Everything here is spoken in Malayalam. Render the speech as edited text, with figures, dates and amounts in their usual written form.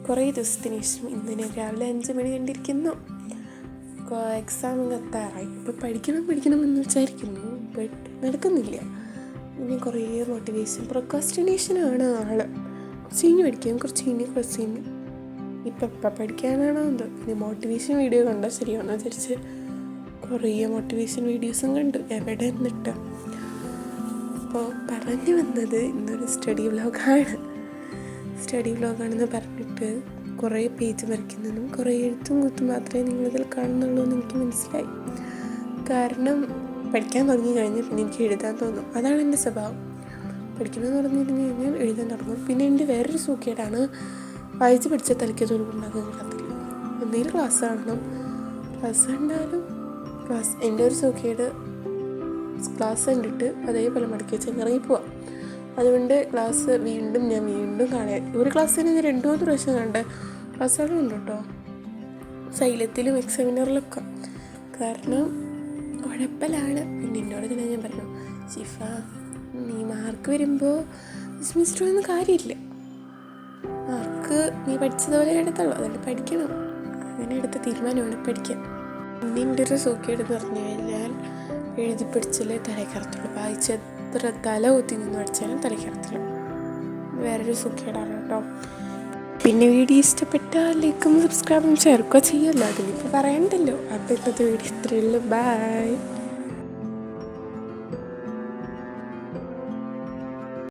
കുറേ ദിവസത്തിന് ശേഷം ഇന്ന് ഞാൻ രാവിലെ 5 മണി കണ്ടിരിക്കുന്നു. എക്സാം എത്താറായി. ഇപ്പോൾ പഠിക്കണമെന്ന് വിചാരിക്കുന്നു, ബട്ട് നടക്കുന്നില്ല. ഇനി കുറേ പ്രൊക്രാസ്റ്റിനേഷനാണ് ആള്. കുറച്ച് പഠിക്കാം, കുറച്ച് ഇപ്പം പഠിക്കാനാണോ എന്തോ. ഇനി മോട്ടിവേഷൻ വീഡിയോ കണ്ടാൽ ശരിയാണെന്ന് വിചാരിച്ച് കുറേ മോട്ടിവേഷൻ വീഡിയോസും കണ്ടു. എവിടെ നിന്നിട്ട് അപ്പോൾ പറഞ്ഞു വന്നത് ഇന്നൊരു സ്റ്റഡി വ്ലോഗാണെന്ന് പറഞ്ഞിട്ട് കുറേ പേജ് വരയ്ക്കുന്നതും കുറേ എഴുത്തും കുത്തും മാത്രമേ നിങ്ങളിതിൽ കാണുന്നുള്ളൂ എന്ന് എനിക്ക് മനസ്സിലായി. കാരണം പഠിക്കാൻ തുടങ്ങി കഴിഞ്ഞാൽ പിന്നെ എനിക്ക് എഴുതാൻ തോന്നും. അതാണ് എൻ്റെ സ്വഭാവം. പഠിക്കണമെന്ന് പറഞ്ഞിരുന്നു കഴിഞ്ഞാൽ എഴുതാൻ തുടങ്ങും. പിന്നെ എൻ്റെ വേറൊരു സൂക്കേടാണ്, വായിച്ച് പഠിച്ച തലയ്ക്കതൊരു ഉണ്ടാക്കാൻ കിട്ടത്തില്ല. എന്തെങ്കിലും ക്ലാസ് കാണണം. ക്ലാസ് കണ്ടാലും എൻ്റെ ഒരു സൂക്കേട് ക്ലാസ് കണ്ടിട്ട് അതേപോലെ മടക്കി വെച്ച് ഇറങ്ങിപ്പോവാം. അതുകൊണ്ട് ക്ലാസ് ഞാൻ വീണ്ടും കാണാൻ ഒരു ക്ലാസ് തന്നെ ഞാൻ 2-3 പ്രാവശ്യം കണ്ട ക്ലാസ്സുകളും ഉണ്ട് കേട്ടോ, സൈലത്തിലും എക്സാമിനറിലൊക്കെ. കാരണം ഉഴപ്പലാണ്. പിന്നെ എന്നോട് തന്നെ ഞാൻ പറഞ്ഞു, ഷിഫ നീ മാർക്ക് വരുമ്പോൾ ഡിസ്മിസ്ഡൊന്നും കാര്യമില്ല, മാർക്ക് നീ പഠിച്ചതുപോലെ എടുത്തുള്ളൂ, അതുകൊണ്ട് പഠിക്കണം. അങ്ങനെ എടുത്ത തീരുമാനമാണ് പഠിക്കാൻ. പിന്നെ എൻ്റെ ഒരു സൂക്കേടെന്ന് പറഞ്ഞു കഴിഞ്ഞാൽ എഴുതി പഠിച്ചാലേ തലക്കറത്തുള്ളൂ. വായിച്ച് എത്ര തല കുത്തി നിന്ന് പഠിച്ചാലും തലക്കറത്തില്ല. വേറൊരു സൂക്കേടാണ് കേട്ടോ. പിന്നെ വീഡിയോ ഇഷ്ടപ്പെട്ടാൽ ലൈക്കും സബ്സ്ക്രൈബും ഷെയറൊക്കെ ചെയ്യുമല്ലോ, അതിലിപ്പോൾ പറയണ്ടല്ലോ. അപ്പോൾ ഇന്നത്തെ വീഡിയോ ഇത്രയേ ഉള്ളൂ. ബൈ.